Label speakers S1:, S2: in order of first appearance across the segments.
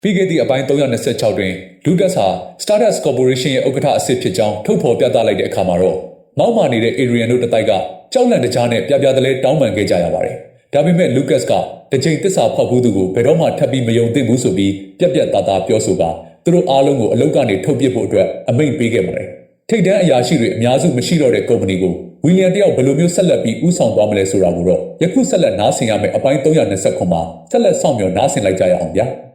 S1: ပြီးခဲ့သည့်အပိုင်း326တွင် Lucas ဟာ Stardust Corporation ရဲ့ဥက္ကဋ္ဌအစစ်ဖြစ်ကြောင်းထုတ်ဖော်ပြသလိုက်တဲ့အခါမှာတော့မောက်မာနေတဲ့ Adrian တို့တစ်တိုက်ကကြောက်လန့်တကြားနဲ့ပြပြတလဲတောင်းပန်ခဲ့ကြရပါတယ်။ဒါပေမဲ့ Lucas ကတစ်ချိန်သစ္စာဖောက်ဘူးသူကိုဘယ်တော့မှထပ်ပြီးမယုံသင့်ဘူးဆိုပြီးပြက်ပြက်သားသားပြောဆိုကာသူတို့အားလုံးကိုအလုပ်ကနေထုတ်ပစ်ဖို့အတွက်အမိန့်ပေးခဲ့ပါတယ်။ထိပ်တန်းအရာရှိတွေအများစုမရှိတော့တဲ့ကုမ္ပဏီကိုဝီလျံတယောက်ဘယ်လိုမျိုးဆက်လက်ပြီးဦးဆောင်သွားမလဲဆိုတာကိုတော့ယခုဆက်လက်နားဆင်ရမယ့်အပိုင်း329မှာဆက်လက်ဆောင်မြော်နားဆင်လိုက်ကြရအောင်ဗျာ။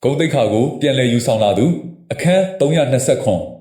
S1: ဂုံတိတ်ခါကိုပြန်လည်ယူဆောင်လာသူအခန်း329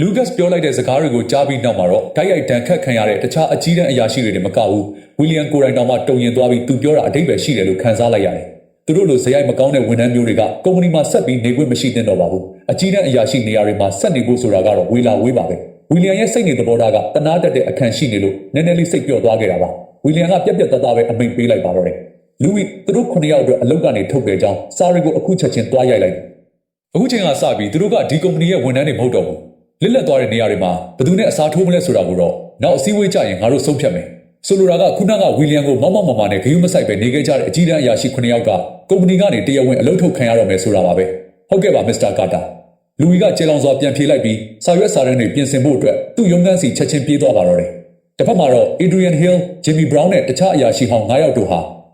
S1: Lucas ပြောလိုက်တဲ့စကားတွေကိုကြားပြီးနောက်မှာတော့တိုက်ရိုက်တန်ခတ်ခံရတဲ့တခြားအကြီးတန်းအရာရှိတွေနဲ့မကဘူးဝီလျံကိုရိုင်တောင်မှတုံရင်သွားပြီးသူပြောတာအဓိပ္ပာယ်ရှိတယ်လို့ခန်းစားလိုက်ရတယ်။သူတို့လိုဇယိုက်မကောင်းတဲ့ဝန်ထမ်းမျိုးတွေကကုမ္ပဏီမှာဆက်ပြီးနေခွင့်မရှိသင့်တော့ပါဘူး။အကြီးတန်းအရာရှိနေရာတွေမှာဆက်နေဖို့ဆိုတာကတော့ဝေလာဝေးပါပဲ။ဝီလျံရဲ့စိတ်နေသဘောထားကတနာတက်တဲ့အခန်းရှိနေလို့နည်းနည်းလေးစိတ်ပျော့သွားခဲ့တာပါ။ဝီလျံကပြက်ပြက်သားသားပဲအမိန့်ပေးလိုက်ပါတော့တယ်။လူဝီသူတို့9ယောက်အတွက်အလုပ်ကနေထုတ်ခဲ့ကြောင်းစာရီကိုအခုချက်ချင်းသွားရိုက်လိုက်တယ်။အခုချိန်ကစပြီးသူတို့ကဒီကုမ္ပဏီရဲ့ဝန်ထမ်းတွေမဟုတ်တော့ဘူး။လစ်လက်သွားတဲ့နေရာတွေမှာဘယ်သူနဲ့အစားထိုးမလဲဆိုတာကိုတော့နောက်အစည်းအဝေးကြရင်ငါတို့ဆုံးဖြတ်မယ်။ဆိုလိုတာကခုနကဝီလျံကိုမောက်မောက်မာမာနဲ့ဂရုမစိုက်ပဲနေခဲ့ကြတဲ့အကြီးတန်းအရာရှိ9ယောက်ကကုမ္ပဏီကနေတရားဝင်အလုပ်ထုတ်ခံရတော့မယ်ဆိုတာပါပဲ။ဟုတ်ကဲ့ပါမစ္စတာကာတာ။လူဝီကကျေလောင်စွာပြန်ဖြေလိုက်ပြီးစာရွက်စာတမ်းတွေပြင်ဆင်ဖို့အတွက်သူ့ရုံးခန်းစီချက်ချင်းပြေးသွားပါတော့တယ်။တစ်ဖက်မှာတော့ Adrian Hill, Jimmy Brown နဲ့တခြားအရာရှိဟောင်း9ယောက်တို့ဟ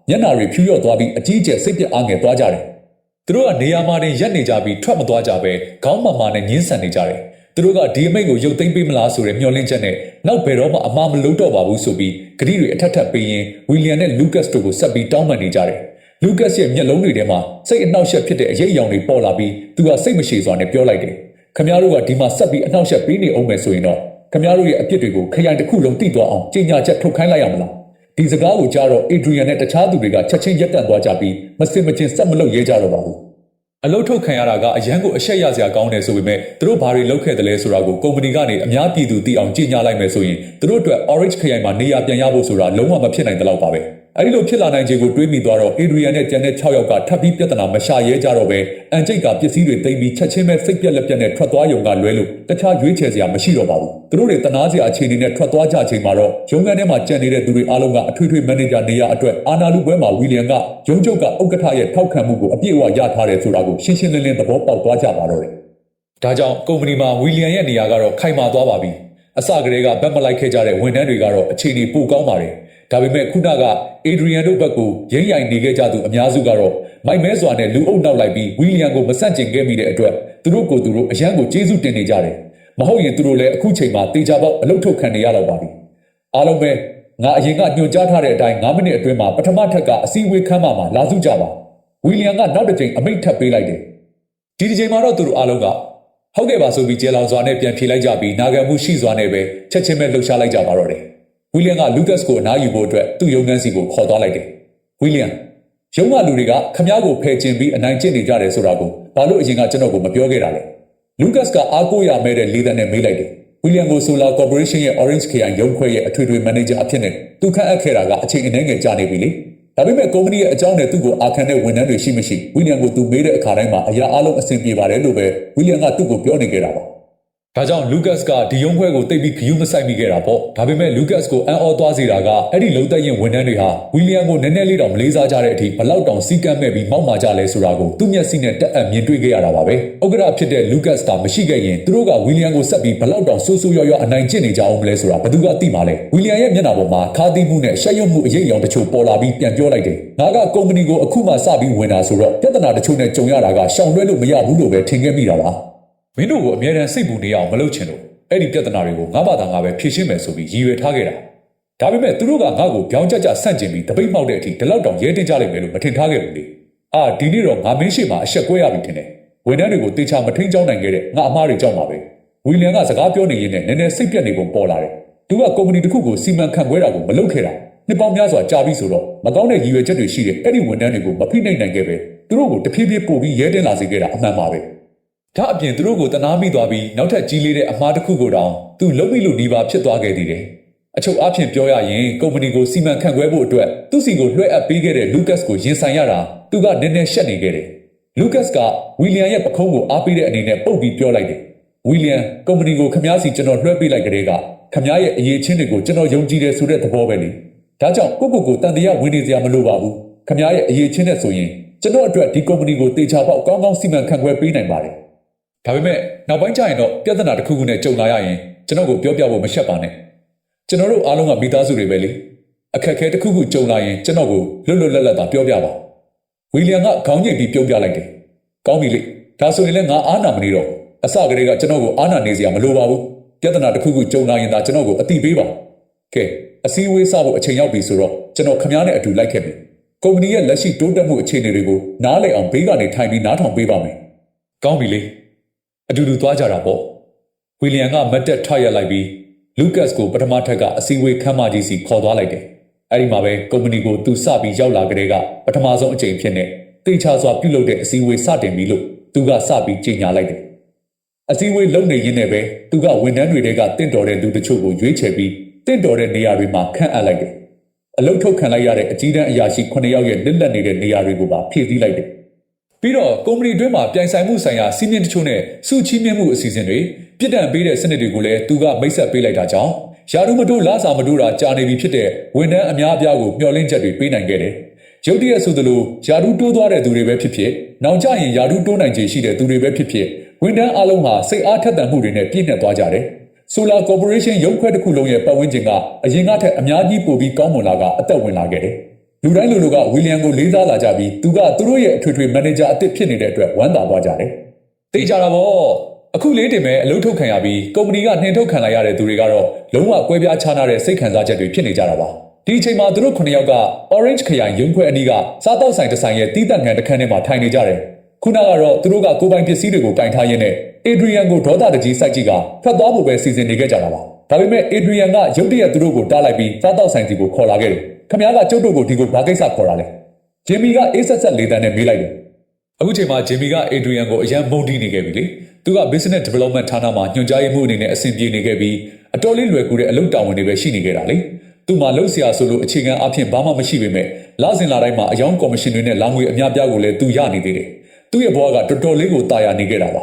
S1: ာမျက်နှာတွေဖြူလျော့သွားပြီးအကြီးအကျယ်စိတ်ပြအားငယ်သွားကြတယ်။သူတို့ကနေရာမှာတင်ရက်နေကြပြီးထွက်မသွားကြပဲခေါင်းမာမာနဲ့ညှင်းဆန်နေကြတယ်။သူတို့ကဒီအမိန့်ကိုရုပ်သိမ်းပေးမလားဆိုတဲ့မျှော်လင့်ချက်နဲ့နောက်ဘယ်တော့မှအမှားမလုပ်တော့ပါဘူးဆိုပြီးဂရီတွေအထက်ထပ်ပေးရင်ဝီလျံနဲ့ Lucas တို့ကိုဆက်ပြီးတောင်းပန်နေကြတယ်။ Lucas ရဲ့မျက်လုံးတွေထဲမှာစိတ်အနှောက်အယှက်ဖြစ်တဲ့အရေးအယောင်တွေပေါ်လာပြီးသူကစိတ်မရှိစွာနဲ့ပြောလိုက်တယ်။ခင်ဗျားတို့ကဒီမှာဆက်ပြီးအနှောက်အယှက်ပေးနေအောင်မယ်ဆိုရင်တော့ခင်ဗျားတို့ရဲ့အပြစ်တွေကိုခရိုင်တစ်ခုလုံးသိသွားအောင်ကြေညာချက်ထုတ်ခိုင်းလိုက်ရမလား။ဒီစကားကိုကြားတော့ Adrian နဲ့တခြားသူတွေကချက်ချင်းရက်တန့်သွားကြပြီးမစင်မချင်းဆက်မလုပ်ရဲကြတော့ပါဘူး။အလုပ်ထုတ်ခံရတာကအရန်ကိုအရှက်ရစရာကောင်းတယ်ဆိုပေမဲ့သူတို့ဘာတွေလုပ်ခဲ့တယ်လဲဆိုတာကိုကုမ္ပဏီကနေအများပြည်သူသိအောင်ကြေညာလိုက်မယ်ဆိုရင်သူတို့အတွက် Orange ခရိုင်မှာနေရာပြန်ရဖို့ဆိုတာလုံးဝမဖြစ်နိုင်တဲ့လောက်ပါပဲ။အဲဒီလိုဖြစ်လာနိုင်ခြေကိုတွေးမိသွားတော့ Adrian နဲ့ကျန်တဲ့6ယောက်ကထပ်ပြီးပြဿနာမရှာရဲကြတော့ပဲအန်ကျိတ်ကပစ္စည်းတွေသိမ်းပြီးချက်ချင်းပဲစိတ်ပြက်လက်ပြက်နဲ့ထွက်သွားရုံကလွဲလို့တခြားရွေးချယ်စရာမရှိတော့ပါဘူး။သူတို့တွေတနာစရာအခြေအနေနဲ့ထွက်သွားကြချိန်မှာတော့ရုံးခန်းထဲမှာကြံနေတဲ့သူတွေအားလုံးကအထွေထွေမန်နေဂျာနေရာအတွက်အာနာလူပွဲမှာဝီလျံကရုံးချုပ်ကဥက္ကဋ္ဌရဲ့ထောက်ခံမှုကိုအပြည့်အဝရထားတယ်ဆိုတာကိုရှင်းရှင်းလင်းလင်းသဘောပေါက်သွားကြပါတော့တယ်။ဒါကြောင့်ကုမ္ပဏီမှာဝီလျံရဲ့နေရာကတော့ခိုင်မာသွားပါပြီ။အစကတည်းကဘက်မလိုက်ခဲ့ကြတဲ့ဝန်ထမ်းတွေကတော့အခြေအနေပိုကောင်းပါတယ်။ဒါပေမဲ့ခုနက Adrian တို့ဘက်ကိုရိမ့်ရိုင်နေခဲ့ကြသူအများစုကတော့မိုက်မဲစွာနဲ့လူအုပ်နောက်လိုက်ပြီးဝီလျံကိုမဆန့်ကျင်ခဲ့မိတဲ့အတွက်သူတို့ကိုယ်သူတို့အရန်ကိုကျေးဇူးတင်နေကြတယ်။မဟုတ်ရင်သူတို့လည်းအခုချိန်မှာတေချာပေါက်အလုပ်ထုတ်ခံနေရတော့ပါပြီ။အားလုံးပဲငါအရင်ကညွှန်ကြားထားတဲ့အတိုင်း9မိနစ်အတွင်းမှာပထမထပ်ကအစည်းအဝေးခန်းမှာလာစုကြပါ။ဝီလျံကနောက်တစ်ကြိမ်အမိန့်ထပ်ပေးလိုက်တယ်။ဒီတစ်ကြိမ်မှာတော့သူတို့အားလုံးကဟုတ်ကဲ့ပါဆိုပြီးကျေလောင်စွာနဲ့ပြန်ဖြေလိုက်ကြပြီးနာခံမှုရှိစွာနဲ့ပဲချက်ချင်းပဲလှုပ်ရှားလိုက်ကြပါတော့တယ်။ဝီလျံက Lucas ကိုအနားယူဖို့အတွက်သူ့ရုံးခန်းစီကိုခေါ်သွားလိုက်တယ်။ဝီလျံရုံးကလူတွေကခမားကိုဖယ်ကျင်ပြီးအနိုင်ကျင့်နေကြတယ်ဆိုတာကိုဘာလို့အရင်ကကျွန်တော်ကိုမပြောခဲ့တာလဲ။ Lucas ကအားကိုးရမဲ့တဲ့လေးသန်းနဲ့မေးလိုက်တယ်။ဝီလျံကို Solar Corporation ရဲ့ Orange ခရိုင်ရုံးခွဲရဲ့အထွေထွေမန်နေဂျာအဖြစ်နဲ့သူခန့်အပ်ခဲ့တာကအချိန်အနည်းငယ်ကြာနေပြီလေ။ဒါပေမဲ့ကုမ္ပဏီရဲ့အကြောင်းနဲ့သူ့ကိုအာခံတဲ့ဝန်ထမ်းတွေရှိမရှိဝီလျံကိုသူမေးတဲ့အခါတိုင်းမှာအရာအလုံးအဆင်ပြေပါတယ်လို့ပဲဝီလျံကသူ့ကိုပြောနေခဲ့တာပါ။ဒါကြောင့် Lucas ကဒီရုံးခွဲကိုတိတ်ပြီးခယူးမဆိုင်မိခဲ့တာပေါ့။ဒါပေမဲ့ Lucas ကိုအံ့ဩသွားစေတာကအဲ့ဒီလုံသက်ရင်ဝန်ထမ်းတွေဟာဝီလျံကိုနည်းနည်းလေးတောင်မလေးစားကြတဲ့အထိဘလောက်တောင်စီကမ်းမဲ့ပြီးမောက်မာကြလဲဆိုတာကိုသူ့မျက်စိနဲ့တက်အပ်မြင်တွေ့ခဲ့ရတာပါပဲ။ဥက္ကဋ္ဌဖြစ်တဲ့ Lucas တာမရှိခဲ့ရင်သူတို့ကဝီလျံကိုဆက်ပြီးဘလောက်တောင်ဆိုးဆိုးရွားရွားအနိုင်ကျင့်နေကြအောင်မလဲဆိုတာဘယ်သူကသိမှာလဲ။ဝီလျံရဲ့မျက်နှာပေါ်မှာခါးသီးမှုနဲ့ရှက်ရွံ့မှုအရေးအယောင်တချို့ပေါ်လာပြီးပြန်ပြောလိုက်တယ်။ငါကကုမ္ပဏီကိုအခုမှစပြီးဝင်တာဆိုတော့ပြဿနာတချို့နဲ့ကြုံရတာကရှောင်လွှဲလို့မရဘူးလို့ပဲထင်ခဲ့မိတာပါ။မင်းတို့ကိုအမြဲတမ်းစိတ်ပူနေအောင်မလုပ်ချင်လို့အဲ့ဒီပြဿနာတွေကိုငါဘာသာငါပဲဖြေရှင်းမယ်ဆိုပြီးရည်ရွယ်ထားခဲ့တာ။ဒါပေမဲ့သူတို့ကငါ့ကိုပြောင်းကြဆန့်ကျင်ပြီးတပိတ်မှောက်တဲ့အထိဒီလောက်တောင်ရဲတင်ကြလိမ့်မယ်လို့မထင်ထားခဲ့ဘူးလေ။ဒီနေ့တော့ငါမင်းရှိမှာအဆက်ကွဲရပြီထင်တယ်။ဝန်ထမ်းတွေကိုတေချာမထိန်ကြောင်းနိုင်ခဲ့တဲ့ငါအမားတွေကြောင့်ပါပဲ။ဝီလျံကစကားပြောနေရင်းနဲ့နည်းနည်းစိတ်ပြက်နေပုံပေါ်လာတယ်။သူကကုမ္ပဏီတစ်ခုကိုစီမံခန့်ခွဲတာကိုမလုပ်ခဲ့တာ။နှစ်ပေါင်းများစွာကြာပြီဆိုတော့မကောင်းတဲ့ရည်ရွယ်ချက်တွေရှိတဲ့အဲ့ဒီဝန်ထမ်းတွေကိုမဖိနှိပ်နိုင်ခဲ့ပဲသူတို့ကိုတဖြည်းဖြည်းပို့ပြီးရဲတင်လာစေခဲ့တာအမှန်ပါပဲ။ဒါအပြင်သူတို့ကိုတနာမိသွားပြီးနောက်ထပ်ကြီးလေးတဲ့အမှားတစ်ခုကိုတောင်သူလုံးမိလို့နှီးပါဖြစ်သွားခဲ့သေးတယ်။အချုပ်အဖြစ်ပြောရရင်ကုမ္ပဏီကိုစီမံခန့်ခွဲဖို့အတွက်သူ့စီကိုလွှဲအပ်ပေးခဲ့တဲ့ Lucas ကိုရင်ဆိုင်ရတာသူကနည်းနည်းရှက်နေခဲ့တယ်။ Lucas ကဝီလျံရဲ့ပခုံးကိုအားပေးတဲ့အနေနဲ့ပုတ်ပြီးပြောလိုက်တယ်။ဝီလျံကုမ္ပဏီကိုခမားစီကျွန်တော်လွှဲပေးလိုက်ကြတဲ့ကခမားရဲ့အရေးချင်းတွေကိုကျွန်တော်ယုံကြည်တယ်ဆိုတဲ့သဘောပဲလေ။ဒါကြောင့်ကိုတန်တရားဝင်နေစရာမလိုပါဘူး။ခမားရဲ့အရေးချင်းနဲ့ဆိုရင် ကျွန်တော်အတွက်ဒီကုမ္ပဏီကိုတေချာပေါက်ကောင်းကောင်းစီမံခန့်ခွဲပေးနိုင်ပါတယ်ဒါပေမဲ့နောက်ပိုင်းကျရင်တော့ပြဿနာတစ်ခုခုနဲ့ကြုံလာရရင်ကျွန်တော်ကိုပြောပြဖို့မရှက်ပါနဲ့ကျွန်တော်တို့အားလုံးကမိသားစုတွေပဲလေအခက်အခဲတစ်ခုခုကြုံလာရင်ကျွန်တော်ကိုလွတ်လွတ်လပ်လပ်သာပြောပြပါဝီလီယံကခေါင်းညိတ်ပြီးပြောပြလိုက်တယ်ကောင်းပြီလေဒါဆိုရင်လည်းငါအားနာမနေတော့အစကတည်းကကျွန်တော်ကိုအားနာနေစရာမလိုပါဘူးပြဿနာတစ်ခုခုကြုံလာရင်သာကျွန်တော်ကိုအတိပေးပါကဲအစည်းအဝေးစဖို့အချိန်ရောက်ပြီဆိုတော့ကျွန်တော်ခမားနဲ့အတူလိုက်ခဲ့ပြီကုမ္ပဏီရဲ့လက်ရှိတိုးတက်မှုအခြေအနေတွေကိုနားလည်အောင်ဘေးကနေထိုင်ပြီးနားထောင်ပေးပါမယ်ကောင်းပြီလေအတူတူသွားကြတာပေါ့ဝီလီယံကမတ်တက်ထွက်ရလိုက်ပြီးလူကတ်စ်ကိုပထမထပ်ကအစည်းအဝေးခန်းမကြီးစီခေါ်သွားလိုက်တယ်အဲ့ဒီမှာပဲကုမ္ပဏီကိုသူစပြီးရောက်လာကြတဲ့ကပထမဆုံးအကြိမ်ဖြစ်နေတိတ်ချစွာပြုလုပ်တဲ့အစည်းအဝေးစတင်ပြီလို့သူကစပြီးကြေညာလိုက်တယ်အစည်းအဝေးလုပ်နေရင်းနဲ့ပဲသူကဝန်ထမ်းတွေကတင့်တော်တဲ့သူတချို့ကိုရွေးချယ်ပြီးတင့်တော်တဲ့နေရာတွေမှာခန့်အပ်လိုက်တယ်အလုပ်ထုတ်ခံလိုက်ရတဲ့အကြီးတန်းအရာရှိ9ယောက်ရဲ့လက်လက်နေတဲ့နေရာတွေကိုပါဖြည့်ဆည်းလိုက်တယ်ပြီးတော့ကုမ္ပဏီတွင်းမှာပြိုင်ဆိုင်မှုဆိုင်ရာစီးမြင့်တချို့နဲ့စုချီးမြှင့်မှုအစီအစဉ်တွေပြစ်ဒဏ်ပေးတဲ့စနစ်တွေကိုလည်းသူကမိတ်ဆက်ပေးလိုက်တာကြောင့်ယာရုမတိုးလစာမတိုးတာကြာနေပြီဖြစ်တဲ့ဝန်ထမ်းအများအပြားကိုမျှော်လင့်ချက်တွေပေးနိုင်ခဲ့တယ်ရုတ်တရက်ဆိုသလိုယာရုတိုးသွားတဲ့သူတွေပဲဖြစ်ဖြစ်နောက်ကျရင်ယာရုတိုးနိုင်ခြေရှိတဲ့သူတွေပဲဖြစ်ဖြစ်ဝန်ထမ်းအလုံးဟာစိတ်အားထက်သန်မှုတွေနဲ့ပြည့်နှက်သွားကြတယ်Solar Corporation ရုပ်ခွဲတစ်ခုလုံးရဲ့ပတ်ဝန်းကျင်ကအရင်ကထက်အများကြီးပိုပြီးကောင်းမွန်လာကအသက်ဝင်လာခဲ့တယ်လူတိုင်းလူတို့ကဝီလီယံကိုလေးစားလာကြပြီးသူကသူတို့ရဲ့အထွေထွေမန်နေဂျာအသစ်ဖြစ်နေတဲ့အတွက်ဝမ်းသာသွားကြတယ်သိကြတာပေါ့အခုလေးတင်မဲ့အလုပ်ထုတ်ခံရပြီးကုမ္ပဏီကနှင်ထုတ်ခံလိုက်ရတဲ့သူတွေကတော့လုံးဝကွဲပြားခြားနားတဲ့စိတ်ခံစားချက်တွေဖြစ်နေကြတာပါဒီအချိန်မှာသူတို့9ယောက်က Orange ခရိုင်ရုံခွဲအနီးကစားတောက်ဆိုင်တစ်ဆိုင်ရဲ့တီးတန့်ငံတစ်ခန်းထဲမှာထိုင်နေကြတယ်ခုနကတော့သူတို့ကကိုယ်ပိုင်ပစ္စည်းတွေကိုကင်ထားရင်းနဲ့Adrian ကိုဒေါသတကြီးစိုက်ကြည့်ကဖတ်သွားဖို့ပဲစီစဉ်နေခဲ့ကြတာပါဒါပေမဲ့ Adrian ကရုတ်တရက်သူတို့ကိုတားလိုက်ပြီးစားတောက်ဆိုင်စီကိုခေါ်လာခဲ့တယ်ခမည်းကကျုပ်တို့ကိုဒီကိုဘာကိစ္စခေါ်တာလဲဂျင်မီကအေးဆက်ဆက်လေးတန်းနဲ့မေးလိုက်တယ်အခုချိန်မှာဂျင်မီက Adrian ကိုအရန်မုန်းတီးနေခဲ့ပြီလေသူက Business Development ဌာနမှာညွှန်ကြားရေးမှူးအနေနဲ့အဆင်ပြေနေခဲ့ပြီးအတော်လေးလွယ်ကူတဲ့အလုပ်တာဝန်တွေပဲရှိနေခဲ့တာလေသူမှလှုပ်ရှားဆိုလို့အခြေခံအဖြစ်ဘာမှမရှိပေမဲ့လစဉ်လာတိုင်းမှာအယောင်ကော်မရှင်တွေနဲ့လာငွေအများပြားကိုလည်းသူရနေသေးတယ်သူ့ရဲ့ဘဝကတော်တော်လေးကိုတာယာနေခဲ့တာပါ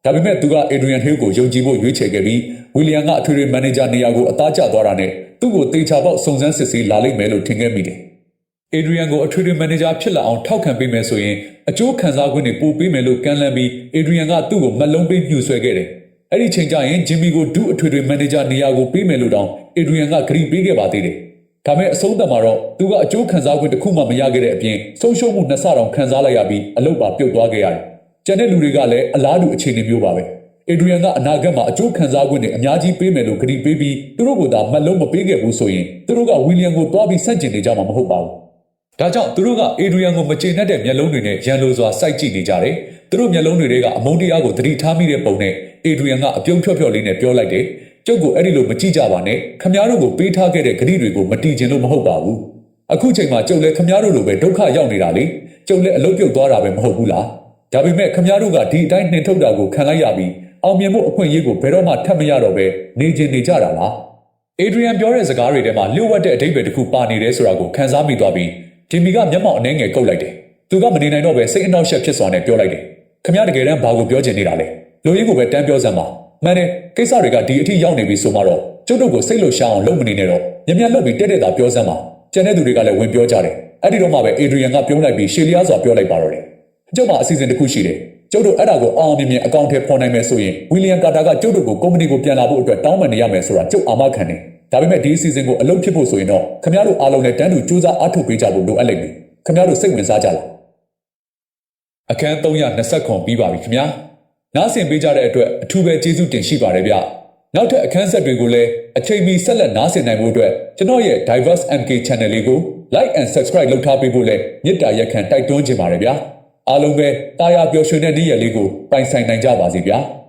S1: ဒါပေမဲ့သူက Adrian Hill ကိုယုံကြည်ဖို့ရွေးချယ်ခဲ့ပြီးဝီလီယံကအထွေထွေမန်နေဂျာနေရာကိုအသားကျသွားတာနဲ့သူ့ကိုတေချာပေါက်စုံစမ်းစစ်ဆေးလာလိမ့်မယ်လို့ထင်ခဲ့မိတယ်။ Adrian ကိုအထွေထွေမန်နေဂျာဖြစ်လာအောင်ထောက်ခံပေးမယ်ဆိုရင်အကျိုးခံစား권တွေပို့ပေးမယ်လို့ကမ်းလှမ်းပြီး Adrian ကသူ့ကိုမလုံးပေးညှို့ဆွဲခဲ့တယ်။အဲ့ဒီချိန်ကျရင် Jimmy ကိုဒုအထွေထွေမန်နေဂျာနေရာကိုပေးမယ်လို့တောင် Adrian ကဂရီပေးခဲ့ပါသေးတယ်။ဒါပေမဲ့အဆုံးသတ်မှာတော့သူကအကျိုးခံစား권တစ်ခုမှမရခဲ့တဲ့အပြင်ဆုံးရှုံးမှုနှစ်ဆတောင်ခံစားလိုက်ရပြီးအလုပ်ပါပြုတ်သွားခဲ့ရတယ်။ကျန်တဲ့လူတွေကလည်းအလားတူအခြေအနေမျိုးပါပဲ။ Adrian ကအနာဂတ်မှာအကျိုးခံစား권တွေအများကြီးပေးမယ်လို့ဂရီပေးပြီးသူတို့ကသာမတ်လုံးမပေးခဲ့ဘူးဆိုရင်သူတို့ကဝီလီယံကိုတွားပြီးဆန့်ကျင်နေကြမှာမဟုတ်ပါဘူး။ဒါကြောင့်သူတို့က Adrian ကိုမကျေနပ်တဲ့မျက်လုံးတွေနဲ့ရန်လိုစွာစိုက်ကြည့်နေကြတယ်။သူတို့မျက်လုံးတွေကအမုန်းတရားကိုသတိထားမိတဲ့ပုံနဲ့ Adrian ကအပြုံးဖြော့ဖြော့လေးနဲ့ပြောလိုက်တယ်။ကျုပ်ကိုအဲ့ဒီလိုမကြည့်ကြပါနဲ့။ခမားတို့ကိုပေးထားခဲ့တဲ့ဂရီတွေကိုမတီးကျင်လို့မဟုတ်ပါဘူး။အခုချိန်မှာကျုပ်လည်းခမားတို့လိုပဲဒုက္ခရောက်နေတာလေ။ကျုပ်လည်းအလုပ်ပြုတ်သွားတာပဲမဟုတ်ဘူးလား။ဒါပေမဲ့ခမားတို့ကဒီအတိုင်းနှင်ထုတ်တာကိုခံလိုက်ရပြီးအောင်မြင်မှုအခွင့်အရေးကိုဘယ်တော့မှထပ်မရတော့ပဲနေကျင်နေကြတာလား။ Adrian ပြောတဲ့စကားတွေထဲမှာလျှို့ဝှက်တဲ့အဓိပ္ပာယ်တစ်ခုပါနေတယ်ဆိုတာကိုခန်းစားမိသွားပြီးဂျင်မီကမျက်မှောက်အနှဲငယ်ကုတ်လိုက်တယ်။သူကမနေနိုင်တော့ပဲစိတ်အနှောက်အယှက်ဖြစ်စွာနဲ့ပြောလိုက်တယ်။ခမရတကယ်တမ်းဘာကိုပြောချင်နေတာလဲ။လူရင်းကိုပဲတန်းပြောစမ်းပါ။မှန်တယ်ကိစ္စတွေကဒီအထိရောက်နေပြီဆိုမှတော့ကျုပ်တို့ကိုစိတ်လှုပ်ရှားအောင်လုပ်မနေနဲ့တော့မြင်မြတ်လုပ်ပြီးတဲ့တာပြောစမ်းပါ။ကျန်တဲ့သူတွေကလည်းဝင်ပြောကြတယ်။အဲ့ဒီတော့မှပဲ Adrian ကပြုံးလိုက်ပြီးရှေလျားစွာပြောလိုက်ပါတော့တယ်။ကျုပ်မှအစီအစဉ်တစ်ခုရှိတယ်။ကျုပ်တို့အဲ့ဒါကိုအောင်မြင်မြင်အကောင့်ထဲပေါ်နိုင်မယ်ဆိုရင်ဝီလီယံကာတာကကျုပ်တို့ကိုကုမ္ပဏီကိုပြန်လာဖို့အတွက်တောင်းပန်နေရမယ်ဆိုတာကျုပ်အာမခံတယ်။ဒါပေမဲ့ဒီအစီအစဉ်ကိုအလုပ်ဖြစ်ဖို့ဆိုရင်တော့ခမရတို့အားလုံးနဲ့တန်းတူစူးစမ်းအားထုတ်ပေးကြဖို့လိုအပ်လိမ့်မယ်။ခမရတို့စိတ်ဝင်စားကြလား။အခန်း320ပြီးပါပြီခင်ဗျာ။နားဆင်ပေးကြတဲ့အတွက်အထူးပဲကျေးဇူးတင်ရှိပါတယ်ဗျ။နောက်ထပ်အခန်းဆက်တွေကိုလည်းအချိန်မီဆက်လက်နားဆင်နိုင်ဖို့အတွက်ကျွန်တော်ရဲ့ Diverse MK Channel လေးကို Like and Subscribe လုပ်ထားပေးဖို့လည်းမေတ္တာရက်ခံတိုက်တွန်းချင်ပါတယ်ဗျာ။အားလုံးပဲတာယာပျော်ရွှင်တဲ့နေ့ရက်လေးကိုပိုင်ဆိုင်နိုင်ကြပါစေဗျာ။